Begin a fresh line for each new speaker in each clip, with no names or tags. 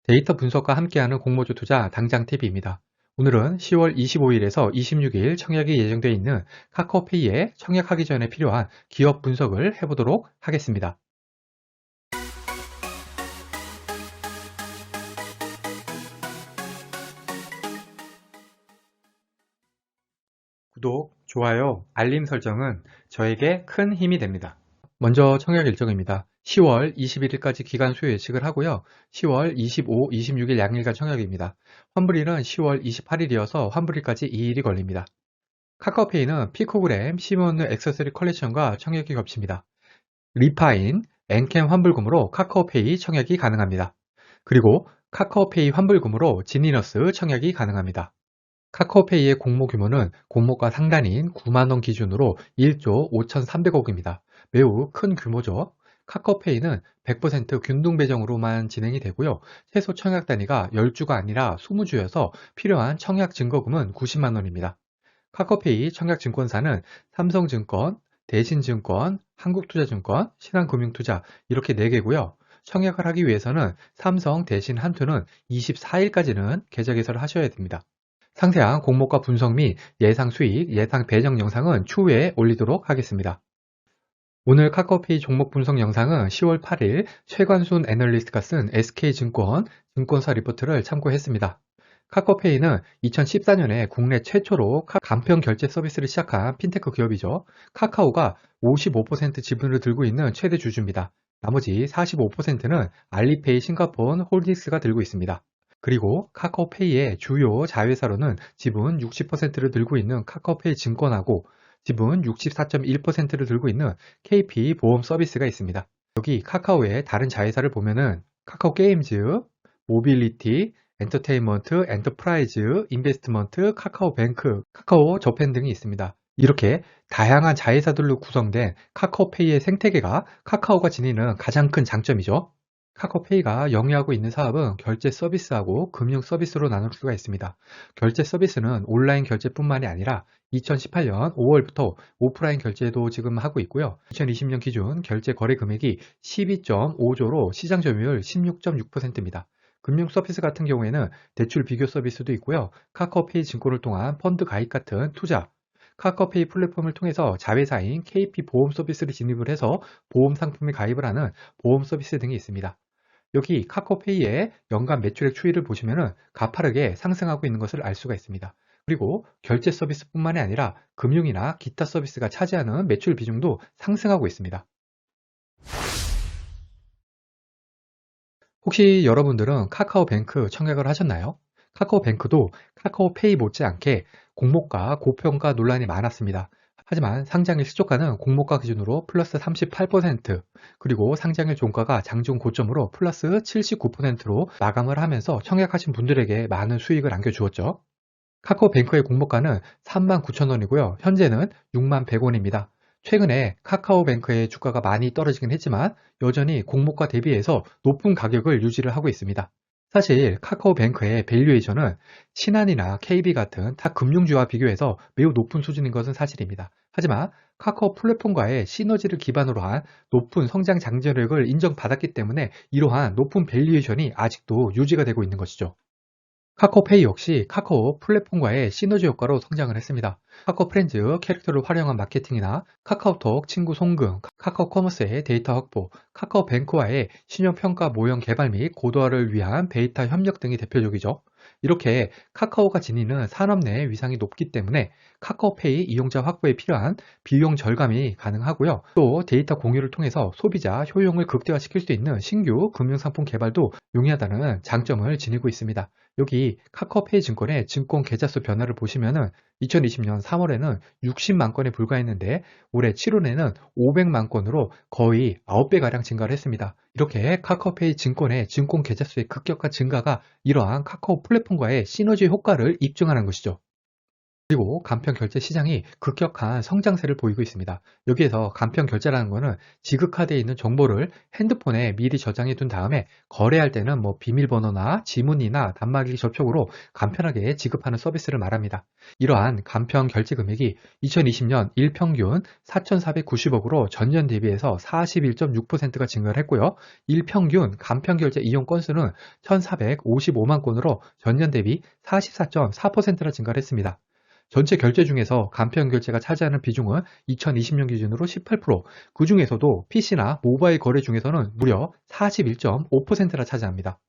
데이터 분석과 함께하는 공모주 투자 당장 팁입니다. 오늘은 10월 25일에서 26일 청약이 예정되어 있는 카카오페이에 청약하기 전에 필요한 기업 분석을 해보도록 하겠습니다. 구독, 좋아요, 알림 설정은 저에게 큰 힘이 됩니다. 먼저 청약 일정입니다. 10월 21일까지 기간 수요 예측을 하고요. 10월 25, 26일 양일간 청약입니다. 환불일은 10월 28일이어서 환불일까지 2일이 걸립니다. 카카오페이는 피코그램, 시몬느 액세서리 컬렉션과 청약이 겹칩니다. 리파인, 엔캠 환불금으로 카카오페이 청약이 가능합니다. 그리고 카카오페이 환불금으로 지니너스 청약이 가능합니다. 카카오페이의 공모 규모는 공모가 상단인 9만원 기준으로 1조 5,300억입니다. 매우 큰 규모죠. 카카오페이는 100% 균등 배정으로만 진행이 되고요. 최소 청약 단위가 10주가 아니라 20주여서 필요한 청약 증거금은 90만원입니다. 카카오페이 청약증권사는 삼성증권, 대신증권, 한국투자증권, 신한금융투자 이렇게 4개고요. 청약을 하기 위해서는 삼성, 대신, 한투는 24일까지는 계좌 개설을 하셔야 됩니다. 상세한 공모가 분석 및 예상 수익, 예상 배정 영상은 추후에 올리도록 하겠습니다. 오늘 카카오페이 종목 분석 영상은 10월 8일 최관순 애널리스트가 쓴 SK증권 증권사 리포트를 참고했습니다. 카카오페이는 2014년에 국내 최초로 간편 결제 서비스를 시작한 핀테크 기업이죠. 카카오가 55% 지분을 들고 있는 최대 주주입니다. 나머지 45%는 알리페이 싱가포르 홀딩스가 들고 있습니다. 그리고 카카오페이의 주요 자회사로는 지분 60%를 들고 있는 카카오페이 증권하고 지분 64.1%를 들고 있는 KP 보험 서비스가 있습니다. 여기 카카오의 다른 자회사를 보면은 카카오 게임즈, 모빌리티, 엔터테인먼트, 엔터프라이즈, 인베스트먼트, 카카오뱅크, 카카오 저펜 등이 있습니다. 이렇게 다양한 자회사들로 구성된 카카오페이의 생태계가 카카오가 지니는 가장 큰 장점이죠. 카카오페이가 영위하고 있는 사업은 결제 서비스하고 금융 서비스로 나눌 수가 있습니다. 결제 서비스는 온라인 결제뿐만이 아니라 2018년 5월부터 오프라인 결제도 지금 하고 있고요. 2020년 기준 결제 거래 금액이 12.5조로 시장 점유율 16.6%입니다. 금융 서비스 같은 경우에는 대출 비교 서비스도 있고요. 카카오페이 증권을 통한 펀드 가입 같은 투자, 카카오페이 플랫폼을 통해서 자회사인 KP 보험 서비스를 진입을 해서 보험 상품에 가입을 하는 보험 서비스 등이 있습니다. 여기 카카오페이의 연간 매출액 추이를 보시면 가파르게 상승하고 있는 것을 알 수가 있습니다. 그리고 결제 서비스뿐만이 아니라 금융이나 기타 서비스가 차지하는 매출 비중도 상승하고 있습니다. 혹시 여러분들은 카카오뱅크 청약을 하셨나요? 카카오뱅크도 카카오페이 못지않게 공모가 고평가 논란이 많았습니다. 하지만 상장일 시초가는 공모가 기준으로 플러스 38%, 그리고 상장일 종가가 장중 고점으로 플러스 79%로 마감을 하면서 청약하신 분들에게 많은 수익을 안겨주었죠. 카카오뱅크의 공모가는 39,000원이고요. 현재는 61,100원입니다. 최근에 카카오뱅크의 주가가 많이 떨어지긴 했지만 여전히 공모가 대비해서 높은 가격을 유지를 하고 있습니다. 사실 카카오뱅크의 밸류에이션은 신한이나 KB 같은 타 금융주와 비교해서 매우 높은 수준인 것은 사실입니다. 하지만 카카오 플랫폼과의 시너지를 기반으로 한 높은 성장 장려력을 인정받았기 때문에 이러한 높은 밸류에이션이 아직도 유지가 되고 있는 것이죠. 카카오페이 역시 카카오 플랫폼과의 시너지 효과로 성장을 했습니다. 카카오 프렌즈 캐릭터를 활용한 마케팅이나 카카오톡 친구 송금, 카카오 커머스의 데이터 확보, 카카오뱅크와의 신용평가 모형 개발 및 고도화를 위한 데이터 협력 등이 대표적이죠. 이렇게 카카오가 지니는 산업 내 위상이 높기 때문에 카카오페이 이용자 확보에 필요한 비용 절감이 가능하고요. 또 데이터 공유를 통해서 소비자 효용을 극대화시킬 수 있는 신규 금융상품 개발도 용이하다는 장점을 지니고 있습니다. 여기 카카오페이 증권의 증권 계좌수 변화를 보시면은 2020년 3월에는 60만 건에 불과했는데 올해 7월에는 500만 건으로 거의 9배가량 증가를 했습니다. 이렇게 카카오페이 증권의 증권 계좌수의 급격한 증가가 이러한 카카오 플랫폼과의 시너지 효과를 입증하는 것이죠. 그리고 간편 결제 시장이 급격한 성장세를 보이고 있습니다. 여기에서 간편 결제라는 거는 지급카드에 있는 정보를 핸드폰에 미리 저장해 둔 다음에 거래할 때는 뭐 비밀번호나 지문이나 단말기 접촉으로 간편하게 지급하는 서비스를 말합니다. 이러한 간편 결제 금액이 2020년 일평균 4,490억으로 전년 대비해서 41.6%가 증가를 했고요. 일평균 간편 결제 이용 건수는 1,455만 건으로 전년 대비 44.4%나 증가를 했습니다. 전체 결제 중에서 간편 결제가 차지하는 비중은 2020년 기준으로 18%, 그 중에서도 PC나 모바일 거래 중에서는 무려 41.5%나 차지합니다.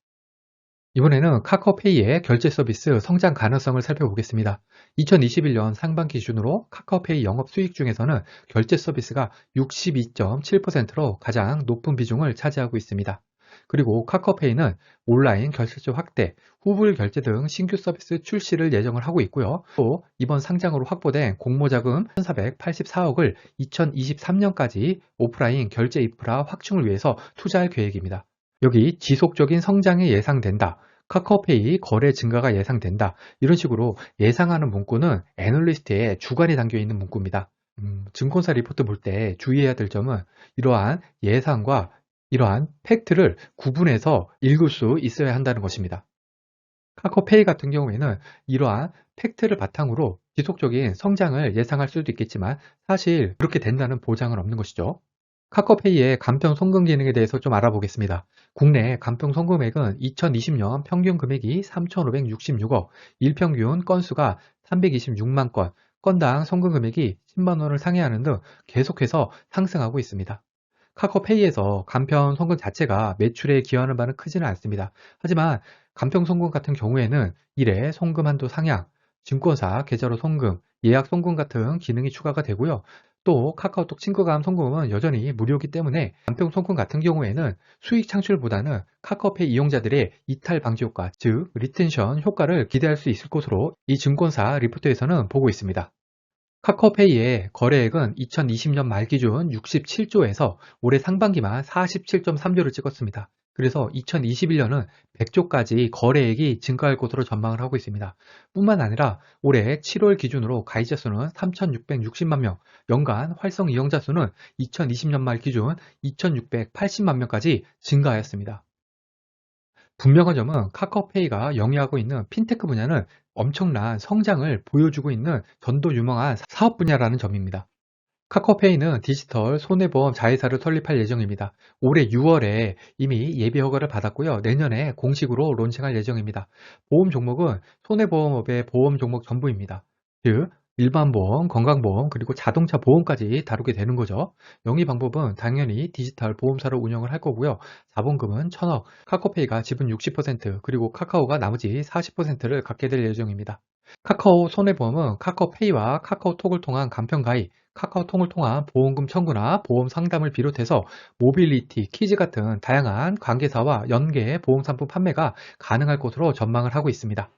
이번에는 카카오페이의 결제 서비스 성장 가능성을 살펴보겠습니다. 2021년 상반기 기준으로 카카오페이 영업 수익 중에서는 결제 서비스가 62.7%로 가장 높은 비중을 차지하고 있습니다. 그리고 카카오페이는 온라인 결제처 확대, 후불 결제 등 신규 서비스 출시를 예정을 하고 있고요. 또 이번 상장으로 확보된 공모자금 1,484억을 2023년까지 오프라인 결제 인프라 확충을 위해서 투자할 계획입니다. 여기 지속적인 성장이 예상된다. 카카오페이 거래 증가가 예상된다. 이런 식으로 예상하는 문구는 애널리스트의 주관이 담겨 있는 문구입니다. 증권사 리포트 볼 때 주의해야 될 점은 이러한 예상과 이러한 팩트를 구분해서 읽을 수 있어야 한다는 것입니다. 카카오페이 같은 경우에는 이러한 팩트를 바탕으로 지속적인 성장을 예상할 수도 있겠지만 사실 그렇게 된다는 보장은 없는 것이죠. 카카오페이의 간편 송금 기능에 대해서 좀 알아보겠습니다. 국내 간편 송금액은 2020년 평균 금액이 3,566억, 일평균 건수가 326만 건, 건당 송금 금액이 10만 원을 상회하는 등 계속해서 상승하고 있습니다. 카카오페이에서 간편 송금 자체가 매출에 기여하는 바는 크지는 않습니다. 하지만 간편 송금 같은 경우에는 일회 송금 한도 상향, 증권사 계좌로 송금, 예약 송금 같은 기능이 추가가 되고요. 또 카카오톡 친구감 송금은 여전히 무료이기 때문에 간편 송금 같은 경우에는 수익 창출보다는 카카오페이 이용자들의 이탈 방지 효과, 즉 리텐션 효과를 기대할 수 있을 것으로 이 증권사 리포트에서는 보고 있습니다. 카카오페이의 거래액은 2020년 말 기준 67조에서 올해 상반기만 47.3조를 찍었습니다. 그래서 2021년은 100조까지 거래액이 증가할 것으로 전망을 하고 있습니다. 뿐만 아니라 올해 7월 기준으로 가입자 수는 3,660만 명, 연간 활성 이용자 수는 2020년 말 기준 2,680만 명까지 증가하였습니다. 분명한 점은 카카오페이가 영위하고 있는 핀테크 분야는 엄청난 성장을 보여주고 있는 전도 유망한 사업 분야라는 점입니다. 카카오페이는 디지털 손해보험 자회사를 설립할 예정입니다. 올해 6월에 이미 예비 허가를 받았고요. 내년에 공식으로 론칭할 예정입니다. 보험 종목은 손해보험업의 보험 종목 전부입니다. 즉 일반 보험, 건강보험, 그리고 자동차 보험까지 다루게 되는 거죠. 영위 방법은 당연히 디지털 보험사로 운영을 할 거고요. 자본금은 1,000억, 카카오페이가 지분 60%, 그리고 카카오가 나머지 40%를 갖게 될 예정입니다. 카카오 손해보험은 카카오페이와 카카오톡을 통한 간편 가입, 카카오톡을 통한 보험금 청구나 보험 상담을 비롯해서 모빌리티, 키즈 같은 다양한 관계사와 연계 보험 상품 판매가 가능할 것으로 전망을 하고 있습니다.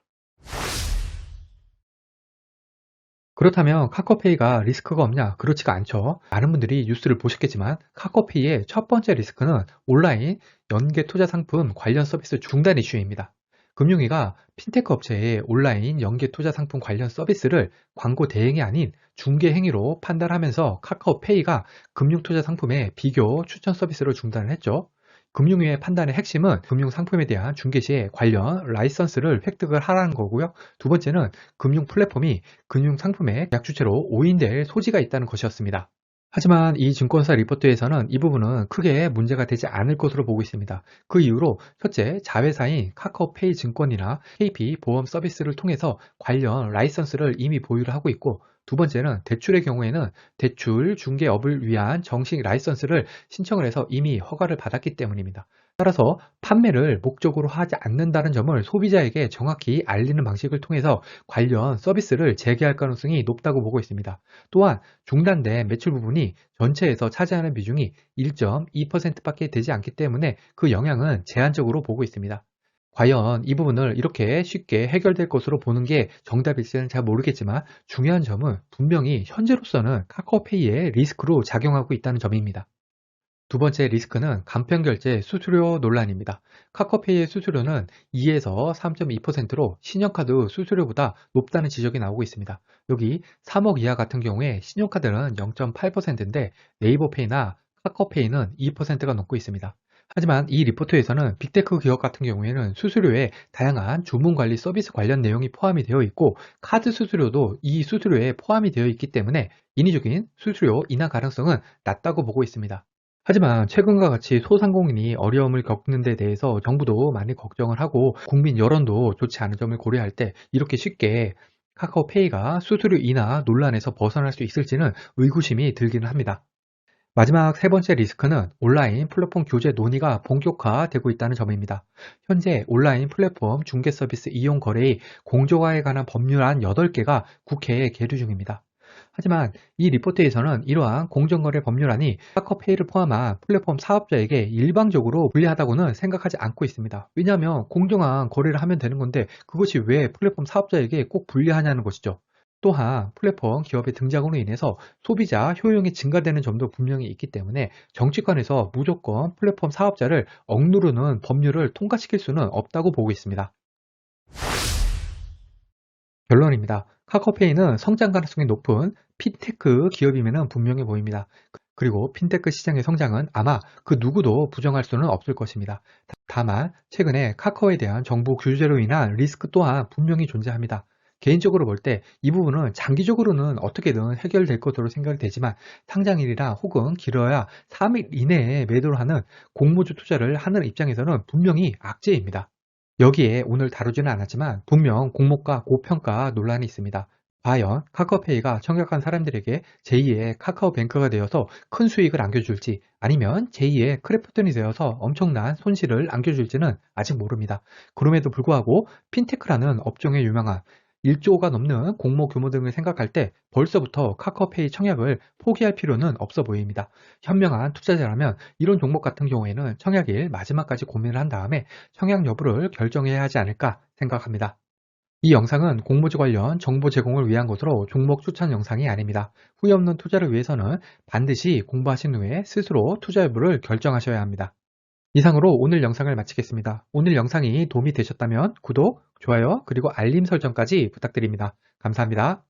그렇다면 카카오페이가 리스크가 없냐? 그렇지가 않죠. 많은 분들이 뉴스를 보셨겠지만 카카오페이의 첫 번째 리스크는 온라인 연계 투자 상품 관련 서비스 중단 이슈입니다. 금융위가 핀테크 업체의 온라인 연계 투자 상품 관련 서비스를 광고 대행이 아닌 중개 행위로 판단하면서 카카오페이가 금융 투자 상품의 비교 추천 서비스를 중단을 했죠. 금융위의 판단의 핵심은 금융상품에 대한 중개 시에 관련 라이선스를 획득을 하라는 거고요. 두 번째는 금융 플랫폼이 금융상품의 계약 주체로 오인될 소지가 있다는 것이었습니다. 하지만 이 증권사 리포트에서는 이 부분은 크게 문제가 되지 않을 것으로 보고 있습니다. 그 이유로 첫째, 자회사인 카카오페이 증권이나 KP 보험 서비스를 통해서 관련 라이선스를 이미 보유를 하고 있고, 두 번째는 대출의 경우에는 대출 중개업을 위한 정식 라이선스를 신청을 해서 이미 허가를 받았기 때문입니다. 따라서 판매를 목적으로 하지 않는다는 점을 소비자에게 정확히 알리는 방식을 통해서 관련 서비스를 재개할 가능성이 높다고 보고 있습니다. 또한 중단된 매출 부분이 전체에서 차지하는 비중이 1.2%밖에 되지 않기 때문에 그 영향은 제한적으로 보고 있습니다. 과연 이 부분을 이렇게 쉽게 해결될 것으로 보는 게 정답일지는 잘 모르겠지만 중요한 점은 분명히 현재로서는 카카오페이의 리스크로 작용하고 있다는 점입니다. 두 번째 리스크는 간편결제 수수료 논란입니다. 카카오페이의 수수료는 2에서 3.2%로 신용카드 수수료보다 높다는 지적이 나오고 있습니다. 여기 3억 이하 같은 경우에 신용카드는 0.8%인데 네이버페이나 카카오페이는 2%가 넘고 있습니다. 하지만 이 리포트에서는 빅테크 기업 같은 경우에는 수수료에 다양한 주문관리 서비스 관련 내용이 포함이 되어 있고 카드 수수료도 이 수수료에 포함이 되어 있기 때문에 인위적인 수수료 인하 가능성은 낮다고 보고 있습니다. 하지만 최근과 같이 소상공인이 어려움을 겪는 데 대해서 정부도 많이 걱정을 하고 국민 여론도 좋지 않은 점을 고려할 때 이렇게 쉽게 카카오페이가 수수료 인하 논란에서 벗어날 수 있을지는 의구심이 들기는 합니다. 마지막 세 번째 리스크는 온라인 플랫폼 규제 논의가 본격화되고 있다는 점입니다. 현재 온라인 플랫폼 중개 서비스 이용 거래의 공정화에 관한 법률안 8개가 국회에 계류 중입니다. 하지만 이 리포트에서는 이러한 공정거래 법률안이 카카오페이를 포함한 플랫폼 사업자에게 일방적으로 불리하다고는 생각하지 않고 있습니다. 왜냐하면 공정한 거래를 하면 되는 건데 그것이 왜 플랫폼 사업자에게 꼭 불리하냐는 것이죠. 또한 플랫폼 기업의 등장으로 인해서 소비자 효용이 증가되는 점도 분명히 있기 때문에 정치권에서 무조건 플랫폼 사업자를 억누르는 법률을 통과시킬 수는 없다고 보고 있습니다. 결론입니다. 카카오페이는 성장 가능성이 높은 핀테크 기업임에는 분명해 보입니다. 그리고 핀테크 시장의 성장은 아마 그 누구도 부정할 수는 없을 것입니다. 다만 최근에 카카오에 대한 정부 규제로 인한 리스크 또한 분명히 존재합니다. 개인적으로 볼 때 이 부분은 장기적으로는 어떻게든 해결될 것으로 생각이 되지만 상장일이나 혹은 길어야 3일 이내에 매도를 하는 공모주 투자를 하는 입장에서는 분명히 악재입니다. 여기에 오늘 다루지는 않았지만 분명 공모가 고평가 논란이 있습니다. 과연 카카오페이가 청약한 사람들에게 제2의 카카오뱅크가 되어서 큰 수익을 안겨줄지 아니면 제2의 크래프톤이 되어서 엄청난 손실을 안겨줄지는 아직 모릅니다. 그럼에도 불구하고 핀테크라는 업종에 유명한 1조가 넘는 공모 규모 등을 생각할 때 벌써부터 카카오페이 청약을 포기할 필요는 없어 보입니다. 현명한 투자자라면 이런 종목 같은 경우에는 청약일 마지막까지 고민을 한 다음에 청약 여부를 결정해야 하지 않을까 생각합니다. 이 영상은 공모주 관련 정보 제공을 위한 것으로 종목 추천 영상이 아닙니다. 후회 없는 투자를 위해서는 반드시 공부하신 후에 스스로 투자 여부를 결정하셔야 합니다. 이상으로 오늘 영상을 마치겠습니다. 오늘 영상이 도움이 되셨다면 구독, 좋아요, 그리고 알림 설정까지 부탁드립니다. 감사합니다.